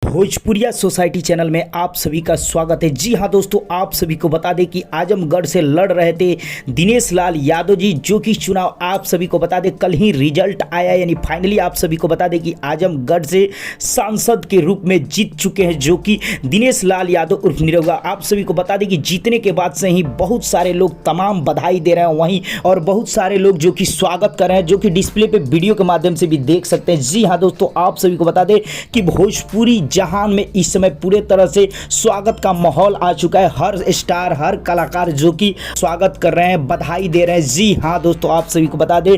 भोजपुरिया society channel में आप सभी का स्वागत है। जी हाँ दोस्तों, आप सभी को बता दें कि आजमगढ़ से लड़ रहे थे दिनेश लाल यादव जी, जो कि चुनाव आप सभी को बता दें कल ही रिजल्ट आया, यानी फाइनली आप सभी को बता दें कि आजमगढ़ से सांसद के रूप में जीत चुके हैं, जो कि दिनेश लाल यादव उर्फ निरहुआ। आप सभी को बता दें कि जीतने के बाद से ही बहुत सारे लोग तमाम बधाई दे रहे हैं वहीं, और बहुत सारे लोग जो कि स्वागत कर रहे हैं, जो कि डिस्प्ले पे वीडियो के माध्यम से भी देख सकते हैं। जी हाँ दोस्तों, आप सभी को बता दें कि भोजपुरी जहान में इस समय पूरे तरह से स्वागत का माहौल आ चुका है। हर स्टार, हर कलाकार जो कि स्वागत कर रहे हैं, बधाई दे रहे हैं। जी हाँ दोस्तों, आप सभी को बता दें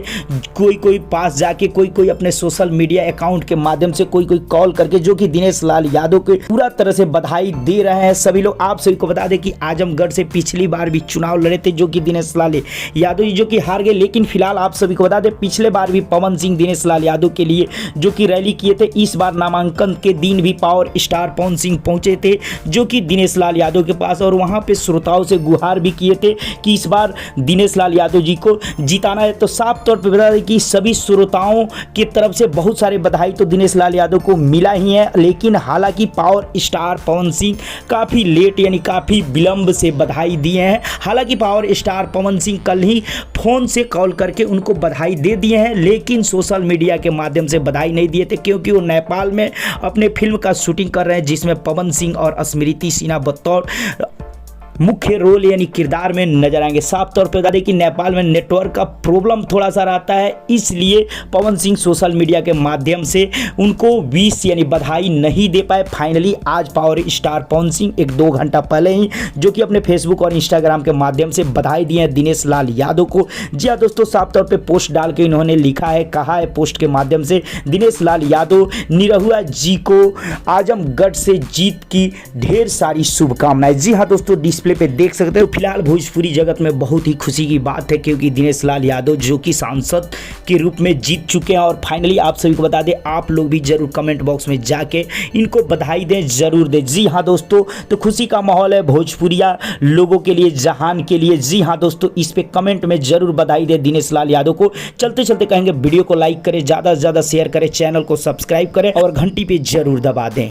कोई पास जाके, कोई अपने सोशल मीडिया अकाउंट के माध्यम से, कोई कॉल करके जो कि दिनेश लाल यादव के पूरा तरह से बधाई दे रहे हैं सभी लोग। आप सभी को बता दें कि आजमगढ़ से पिछली बार भी चुनाव लड़े थे जो कि दिनेश लाल यादव जी, जो कि हार गए। लेकिन फिलहाल आप सभी को बता दें पिछले बार भी पवन सिंह दिनेश लाल यादव के लिए जो कि रैली किए थे। इस बार नामांकन के दिन भी पावर स्टार पवन सिंह पहुंचे थे जो कि दिनेश लाल यादव के पास, और वहां पे श्रोताओं से गुहार भी किए थे कि इस बार दिनेश लाल यादव जी को जिताना है। तो साफ तौर पे बता दें कि सभी श्रोताओं की तरफ से बहुत सारे बधाई तो दिनेश लाल यादव को मिला ही है, लेकिन हालांकि पावर स्टार पवन सिंह काफ़ी लेट, यानी काफ़ी विलंब से बधाई दिए हैं। हालांकि पावर स्टार पवन सिंह कल ही फ़ोन से कॉल करके उनको बधाई दे दिए हैं, लेकिन सोशल मीडिया के माध्यम से बधाई नहीं दिए थे, क्योंकि वो नेपाल में अपने फिल्म का शूटिंग कर रहे हैं, जिसमें पवन सिंह और स्मृति सिन्हा बतौर मुख्य रोल यानी किरदार में नजर आएंगे। साफ तौर पे बता दें कि नेपाल में नेटवर्क का प्रॉब्लम थोड़ा सा रहता है, इसलिए पवन सिंह सोशल मीडिया के माध्यम से उनको विश यानी बधाई नहीं दे पाए। फाइनली आज पावर स्टार पवन सिंह 1-2 घंटा पहले ही जो कि अपने फेसबुक और इंस्टाग्राम के माध्यम से बधाई दिए हैं दिनेश लाल यादव को। जी हाँ दोस्तों, साफ तौर पर पोस्ट डाल के इन्होंने लिखा है, कहा है पोस्ट के माध्यम से, दिनेश लाल यादव निरहुआ जी को आजमगढ़ से जीत की ढेर सारी शुभकामनाएं। जी हाँ दोस्तों, डिस्प्ले पे देख सकते हो। फिलहाल भोजपुरी जगत में बहुत ही खुशी की बात है, क्योंकि दिनेश लाल यादव जो कि सांसद के रूप में जीत चुके हैं, और फाइनली आप सभी को बता दें, आप लोग भी जरूर कमेंट बॉक्स में जाके इनको बधाई दें, जरूर दें। जी हाँ दोस्तों, तो खुशी का माहौल है भोजपुरिया लोगों के लिए, जहान के लिए। जी हाँ दोस्तों, इस पे कमेंट में जरूर बधाई दें दिनेश लाल यादव को। चलते चलते कहेंगे वीडियो को लाइक करें, ज़्यादा से ज़्यादा शेयर करें, चैनल को सब्सक्राइब करें और घंटी पे जरूर दबा दें।